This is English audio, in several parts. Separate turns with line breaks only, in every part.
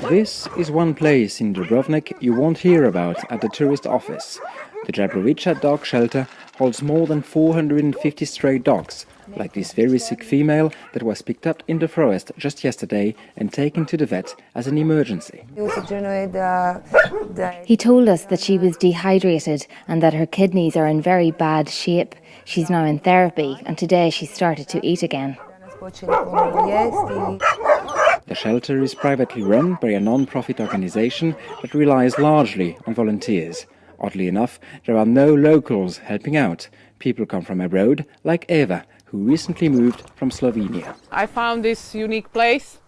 This is one place in Dubrovnik you won't hear about at the tourist office. The Jablorica dog shelter holds more than 450 stray dogs, like this very sick female that was picked up in the forest just yesterday and taken to the vet as an emergency.
He told us that she was dehydrated and that her kidneys are in very bad shape. She's now in therapy and today she started to eat again.
The shelter is privately run by a non-profit organization that relies largely on volunteers. Oddly enough, there are no locals helping out. People come from abroad, like Eva, who recently moved from Slovenia.
I found this unique place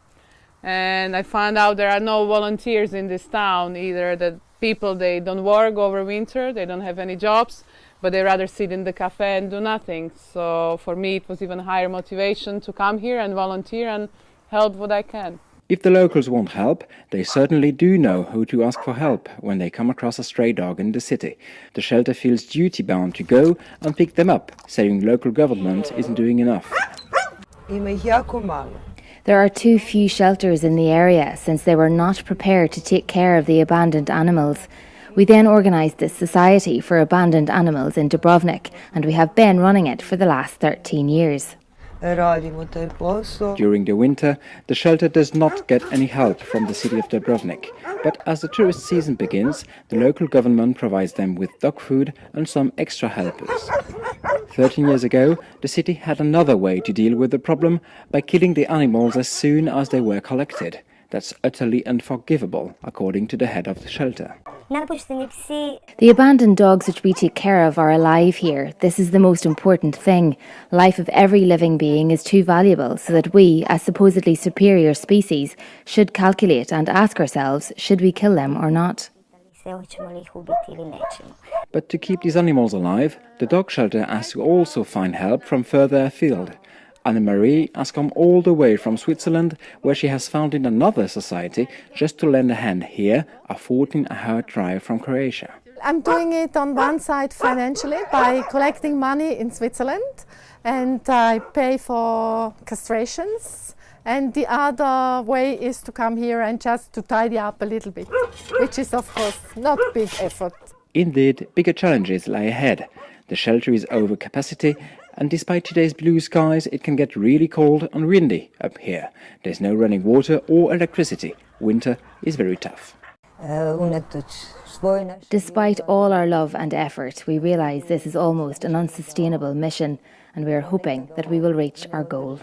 and I found out there are no volunteers in this town either. The people, they don't work over winter, they don't have any jobs, but they rather sit in the cafe and do nothing. So for me it was even higher motivation to come here and volunteer and help what I can.
If the locals won't help, they certainly do know who to ask for help when they come across a stray dog in the city. The shelter feels duty-bound to go and pick them up, saying local government isn't doing enough.
There are too few shelters in the area since they were not prepared to take care of the abandoned animals. We then organised the Society for Abandoned Animals in Dubrovnik, and we have been running it for the last 13 years.
During the winter, the shelter does not get any help from the city of Dubrovnik. But as the tourist season begins, the local government provides them with dog food and some extra helpers. 13 years ago, the city had another way to deal with the problem by killing the animals as soon as they were collected. That's utterly unforgivable, according to the head of the shelter.
The abandoned dogs which we take care of are alive here. This is the most important thing. Life of every living being is too valuable so that we, as supposedly superior species, should calculate and ask ourselves, should we kill them or not?
But to keep these animals alive, the dog shelter has to also find help from further afield. Anne-Marie has come all the way from Switzerland, where she has founded another society just to lend a hand here, a 14-hour drive from Croatia.
I'm doing it on one side financially by collecting money in Switzerland, and I pay for castrations. And the other way is to come here and just to tidy up a little bit, which is of course not a big effort.
Indeed, bigger challenges lie ahead. The shelter is over capacity, and despite today's blue skies, it can get really cold and windy up here. There's no running water or electricity. Winter is very tough.
Despite all our love and effort, we realise this is almost an unsustainable mission, and we are hoping that we will reach our goal.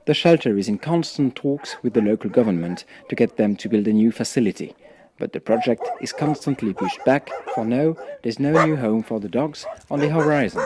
The shelter is in constant talks with the local government to get them to build a new facility. But the project is constantly pushed back. For now, there's no new home for the dogs on the horizon.